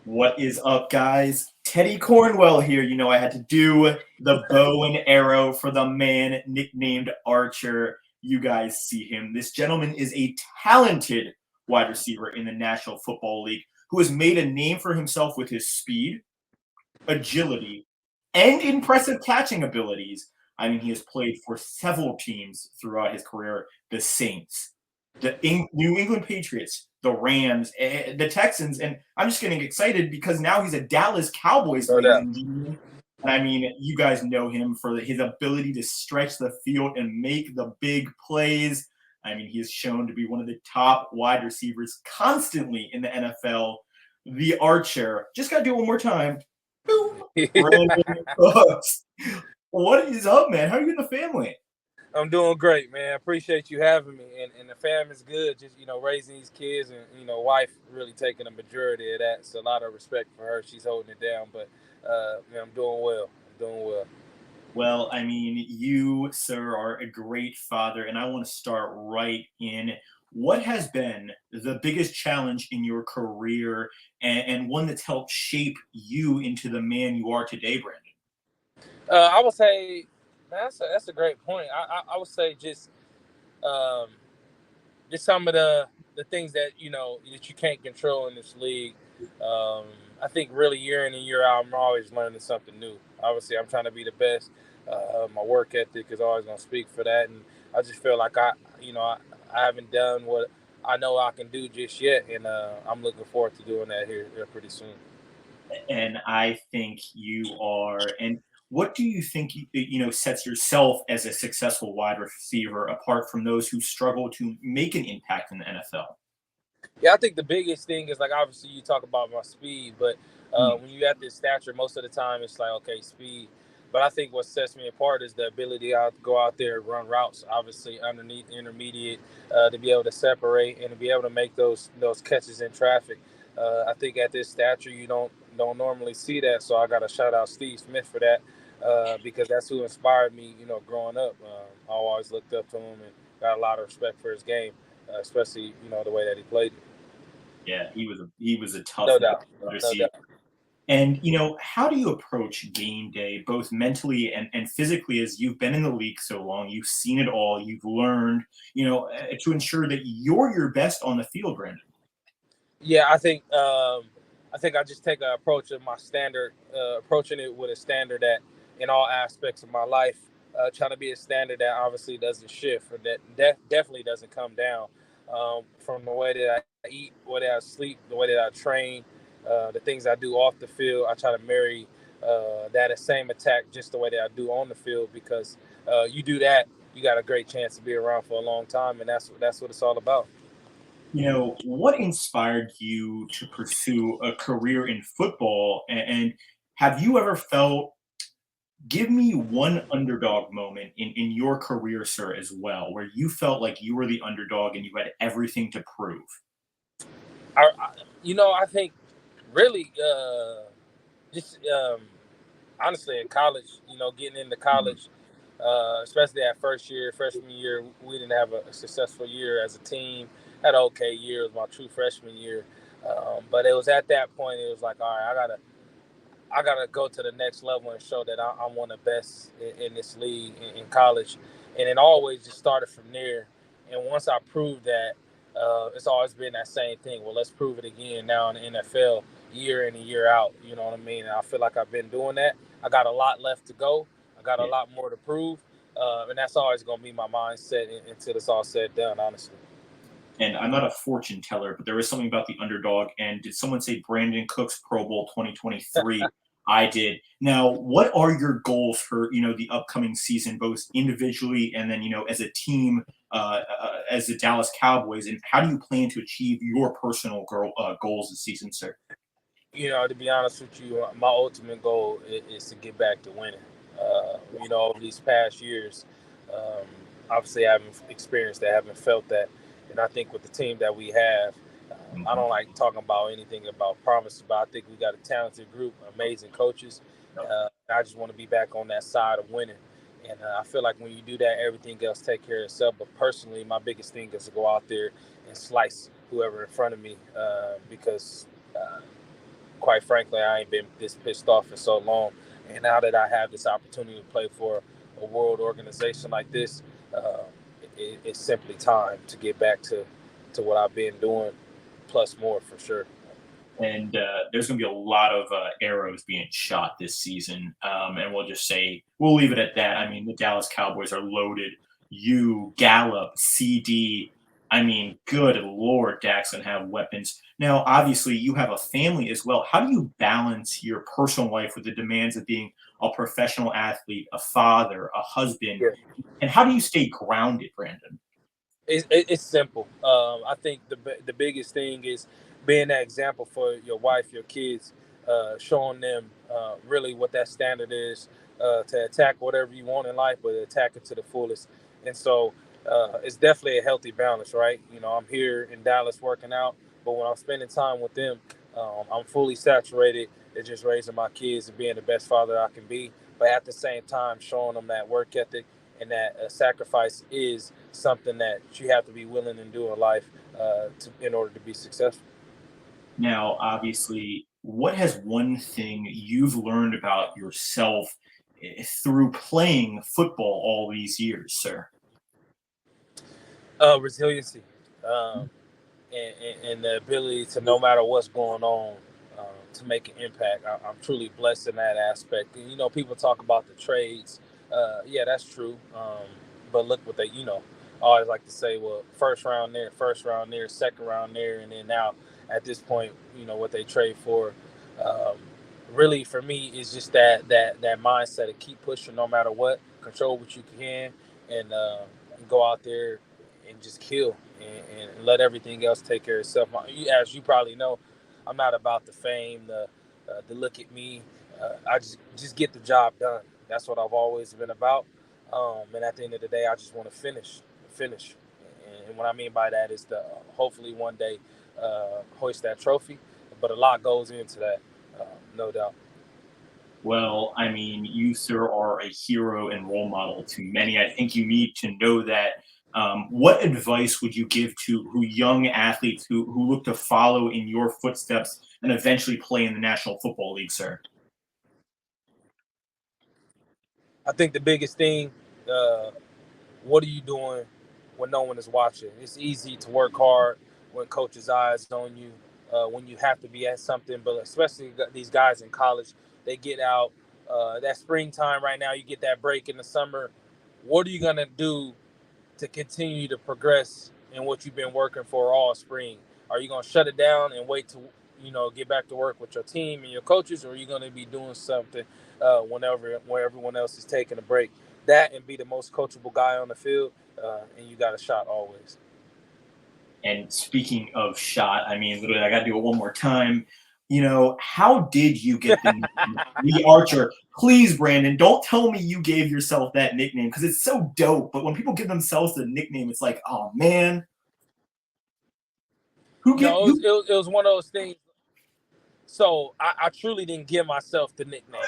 What is up, guys? Teddy Cornwell here. You know, I had to do the bow and arrow for the man nicknamed Archer. You guys see him. This gentleman is a talented wide receiver in the National Football League who has made a name for himself with his speed, agility, and impressive catching abilities. I mean, he has played for several teams throughout his career: the Saints, the New England Patriots, the Rams, the Texans, and I'm just getting excited because now he's a Dallas Cowboys, No ladies doubt. and gentlemen. And I mean, you guys know him for his ability to stretch the field and make the big plays. I mean, he is shown to be one of the top wide receivers constantly in the NFL. The Archer. Just got to do it one more time. Boom. Brandin Cooks. What is up, man? How are you in the family? I'm doing great, man. Appreciate you having me. And the family's good. Just, raising these kids and, wife really taking a majority of that. So a lot of respect for her. She's holding it down. But, man, I'm doing well. Well, I mean, you, sir, are a great father, and I want to start right in what has been the biggest challenge in your career and one that's helped shape you into the man you are today, Brandon. I would say, man, that's a great point. I would say um, just some of the things that, that you can't control in this league. I think really year in and year out, I'm always learning something new. Obviously, I'm trying to be the best. My work ethic is always going to speak for that, and I just feel like I haven't done what I know I can do just yet, and I'm looking forward to doing that here pretty soon. And I think you are. And what do you think sets yourself as a successful wide receiver apart from those who struggle to make an impact in the NFL? Yeah, I think the biggest thing is like obviously you talk about my speed, but when you at this stature, most of the time it's like okay, speed. But I think what sets me apart is the ability to go out there and run routes, obviously underneath, intermediate, to be able to separate and to be able to make those catches in traffic. I think at this stature you don't normally see that, so I got to shout out Steve Smith for that because that's who inspired me. Growing up, I always looked up to him and got a lot of respect for his game, especially the way that he played it. Yeah, he was a tough No man doubt. to No receive. doubt. And how do you approach game day, both mentally and physically, as you've been in the league so long, you've seen it all, you've learned, to ensure that you're your best on the field, Brandon? Yeah, I think I just take an approach of my standard, approaching it with a standard that in all aspects of my life, trying to be a standard that obviously doesn't shift or that definitely doesn't come down from the way that I eat, the way that I sleep, the way that I train, the things I do off the field. I try to marry that same attack just the way that I do on the field because you do that, you got a great chance to be around for a long time, and that's what it's all about. What inspired you to pursue a career in football? And have you ever felt, give me one underdog moment in your career, sir, as well, where you felt like you were the underdog and you had everything to prove? I think really just honestly in college, getting into college, especially that first year, freshman year, we didn't have a successful year as a team. Had an okay year. It was my true freshman year, but it was at that point. It was like, all right, I gotta go to the next level and show that I'm one of the best in this league in college, and it always just started from there. And once I proved that, it's always been that same thing. Well, let's prove it again now in the NFL, year in and year out. You know what I mean? And I feel like I've been doing that. I got a lot left to go. I got a lot more to prove, and that's always gonna be my mindset until it's all said and done. Honestly. And I'm not a fortune teller, but there was something about the underdog. And did someone say Brandon Cooks Pro Bowl 2023? I did. Now, what are your goals for the upcoming season, both individually and then as a team, as the Dallas Cowboys? And how do you plan to achieve your personal goals this season, sir? To be honest with you, my ultimate goal is to get back to winning. Over these past years, um, obviously I haven't experienced that, haven't felt that, and I think with the team that we have, I Mhm. don't like talking about anything about promises, but I think we got a talented group, amazing coaches. I just want to be back on that side of winning, and I feel like when you do that, everything else take care of itself. But personally, my biggest thing is to go out there and slice whoever in front of me, because. quite frankly, I ain't been this pissed off in so long. And now that I have this opportunity to play for a world organization like this, uh, it's simply time to get back to what I've been doing, plus more for sure. And there's going to be a lot of arrows being shot this season. And we'll just say, we'll leave it at that. I mean, the Dallas Cowboys are loaded. You, Gallup, CD. I mean, good Lord, Dak's going to have weapons. Now, obviously, you have a family as well. How do you balance your personal life with the demands of being a professional athlete, a father, a husband? Yeah. And how do you stay grounded, Brandon? It's simple. I think the biggest thing is being that example for your wife, your kids, showing them really what that standard is to attack whatever you want in life, but attack it to the fullest. And so it's definitely a healthy balance, right? You know, I'm here in Dallas working out, but when I'm spending time with them, I'm fully saturated in just raising my kids and being the best father I can be. But at the same time, showing them that work ethic and that sacrifice is something that you have to be willing to do in life in order to be successful. Now, obviously, what has one thing you've learned about yourself through playing football all these years, sir? Resiliency, um, and the ability to, no matter what's going on, to make an impact. I'm truly blessed in that aspect. And, you know, people talk about the trades. Yeah, that's true. But look what they, I always like to say, well, first round there, second round there, and then now at this point, what they trade for. Um, Really, for me, is just that mindset of keep pushing no matter what, control what you can, and go out there and just kill and let everything else take care of itself. As you probably know, I'm not about the fame, the look at me. I just get the job done. That's what I've always been about. And at the end of the day, I just want to finish. And what I mean by that is to hopefully one day hoist that trophy. But a lot goes into that, no doubt. Well, I mean, you, sir, are a hero and role model to many. I think you need to know that. What advice would you give to young athletes who look to follow in your footsteps and eventually play in the National Football League, sir? I think the biggest thing, uh, what are you doing when no one is watching? It's easy to work hard when coach's eyes on you, when you have to be at something. But especially these guys in college, they get out that springtime right now. You get that break in the summer. What are you gonna do to continue to progress in what you've been working for all spring? Are you gonna shut it down and wait to get back to work with your team and your coaches, or are you gonna be doing something where everyone else is taking a break? That and be the most coachable guy on the field, and you got a shot always. And speaking of shot, I mean, literally, I got to do it one more time. How did you get the nickname the Archer? Please, Brandon, don't tell me you gave yourself that nickname because it's so dope. But when people give themselves a nickname, it's like, oh man, who get No, who? it was one of those things. So I truly didn't give myself the nickname.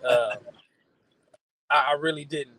Uh, I really didn't.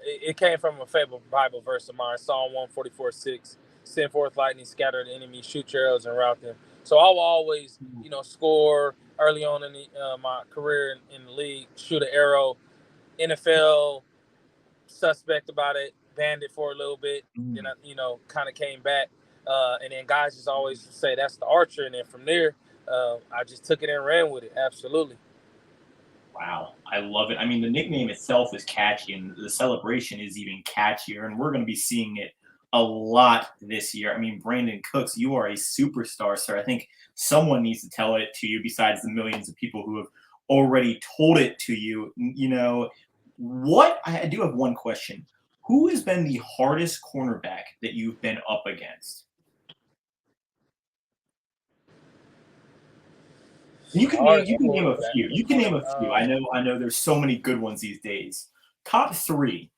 It came from a favorite Bible verse of mine, Psalm 144:6. Send forth lightning, scatter the enemy, shoot your arrows and rout them. So I will always, score early on in my career in the league, shoot an arrow. NFL suspect about it, banned it for a little bit. Then I, kind of came back, and then guys just always say that's the Archer, and then from there, I just took it and ran with it. Absolutely. Wow, I love it. I mean, the nickname itself is catchy, and the celebration is even catchier, and we're going to be seeing it a lot this year. I mean, Brandin Cooks, you are a superstar, sir. I think someone needs to tell it to you besides the millions of people who have already told it to you. What I do have one question. Who has been the hardest cornerback that you've been up against? You can name a Quarterback. few. You can name a few. I know there's so many good ones these days. Top three.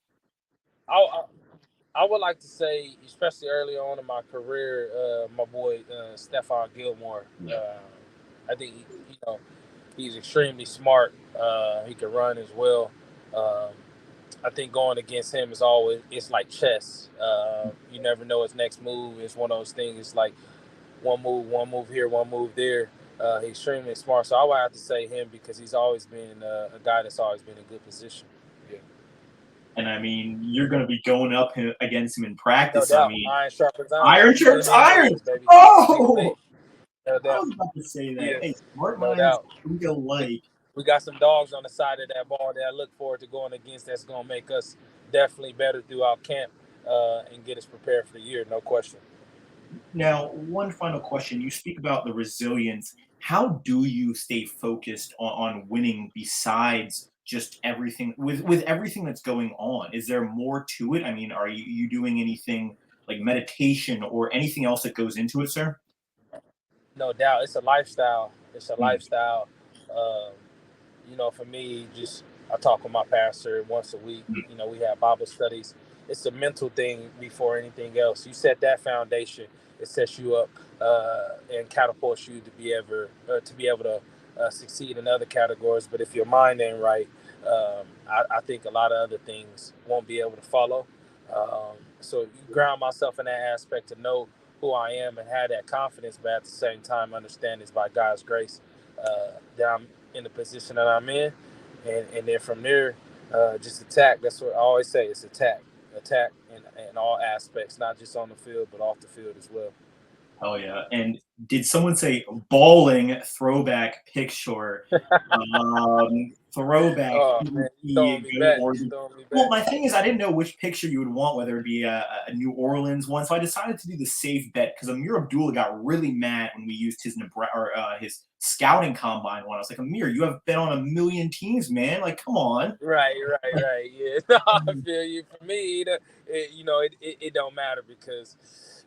I, I would like to say, especially early on in my career, my boy Stefan Gilmore. Yeah. I think he's extremely smart. He can run as well. Um, I think going against him is always it's like chess. You never know his next move. It's one of those things. It's like one move here, one move there. He's extremely smart. So I would have to say him because he's always been a guy that's always been in good position. Yeah. And I mean, you're going to be going up against him in No practice. I doubt. mean, Iron sharpens iron. iron You know the shirts name that iron. is, baby. Big Oh, thing. No I doubt. was about to say that. Yeah. Hey, smart No minds doubt. think We, alike. we got some dogs on the side of that ball that I look forward to going against. That's going to make us definitely better throughout camp and get us prepared for the year. No question. Now, one final question. You speak about the resilience. How do you stay focused on winning besides just everything with everything that's going on? Is there more to it? I mean, are you doing anything like meditation or anything else that goes into it, sir? No doubt. It's a lifestyle. It's a Mm, lifestyle. Um, for me, just I talk with my pastor once a week. mm. We have Bible studies. It's a mental thing before anything else. You set that foundation, it sets you up and catapults you to be able to succeed in other categories. But if your mind ain't right, I think a lot of other things won't be able to follow. So you ground myself in that aspect to know who I am and have that confidence, but at the same time understand it's by God's grace that I'm in the position that I'm in, and then from there, just attack. That's what I always say. It's attack in all aspects, not just on the field, but off the field as well. Oh yeah. And did someone say bowling throwback picture? Throwback Oh man, you throwing PvP, me go back. You Oregon. throwing me Well, back. my thing is, I didn't know which picture you would want, whether it be a New Orleans one. So I decided to do the safe bet because Amir Abdullah got really mad when we used his his scouting combine one. I was like, Amir, you have been on a million teams, man. Like, come on. Right. Yeah, no, I feel you. For me, it don't matter because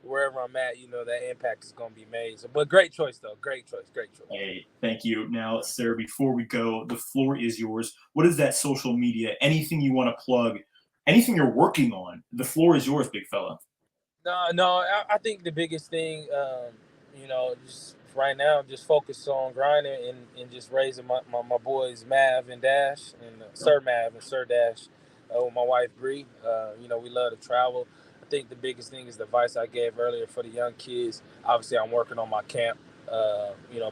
wherever I'm at, that impact is going to be made. So, but great choice though. Great choice. Great choice. Hey, thank you. Now, sir, before we go, the floor is yours. What is that social media? Anything you want to plug? Anything you're working on? The floor is yours, big fella. No. I think the biggest thing, just right now, just focus on grinding and just raising my boys Mav and Dash and Sir Mav and Sir Dash with my wife Bree. We love to travel. I think the biggest thing is the advice I gave earlier for the young kids. Obviously, I'm working on my camp,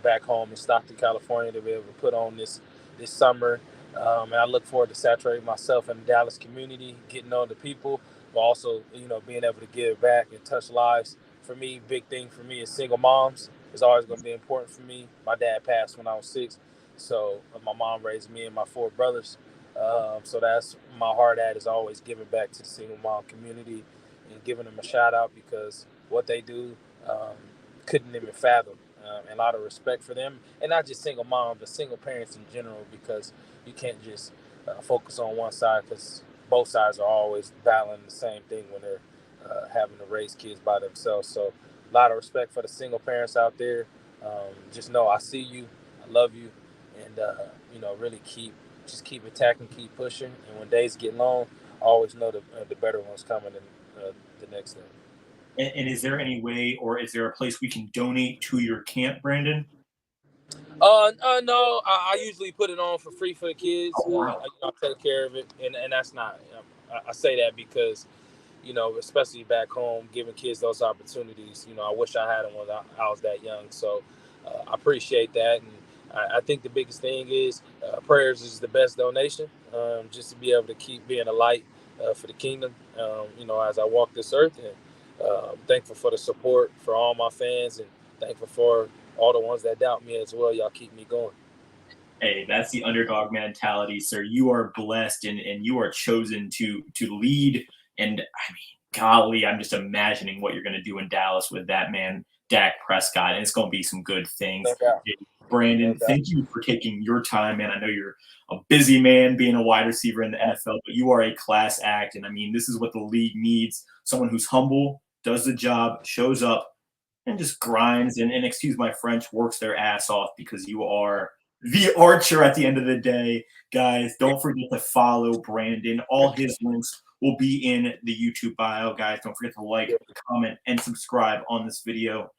back home in Stockton, California, to be able to put on this summer. And I look forward to saturating myself in the Dallas community, getting on the people, but also being able to give back and touch lives. For me, big thing for me is single moms is always going to be important for me. My dad passed when I was 6, so my mom raised me and my 4 brothers. So that's my heart at, is always giving back to the single mom community and giving them a shout out because what they do, um, couldn't even fathom. And a lot of respect for them, and not just single moms, but single parents in general, because you can't just focus on one side, because both sides are always battling the same thing when they're having to raise kids by themselves. So a lot of respect for the single parents out there. Just know I see you, I love you, and really keep attacking, keep pushing. And when days get long, always know the better ones coming in the next day. And is there any way, or is there a place we can donate to your camp, Brandon? No, I usually put it on for free for the kids. Oh wow. I take care of it, and that's not. I say that because especially back home, giving kids those opportunities. I wish I had them when I was that young. So I appreciate that, and I think the biggest thing is prayers is the best donation. Just to be able to keep being a light for the kingdom. As I walk this earth, and thankful for the support for all my fans, and thankful for all the ones that doubt me as well. Y'all keep me going. Hey, that's the underdog mentality, sir. You are blessed and you are chosen to lead. And I mean, golly, I'm just imagining what you're gonna do in Dallas with that man, Dak Prescott, and it's gonna be some good things. No doubt. Hey, No Brandon, doubt. thank you for taking your time, man. I know you're a busy man being a wide receiver in the NFL, but you are a class act. And I mean, this is what the league needs. Someone who's humble, does the job, shows up, and just grinds and excuse my French, works their ass off because you are the archer at the end of the day. Guys, don't forget to follow Brandon. All his links will be in the YouTube bio. Guys, don't forget to like, comment, and subscribe on this video.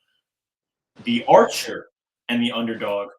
The Archer and the Underdog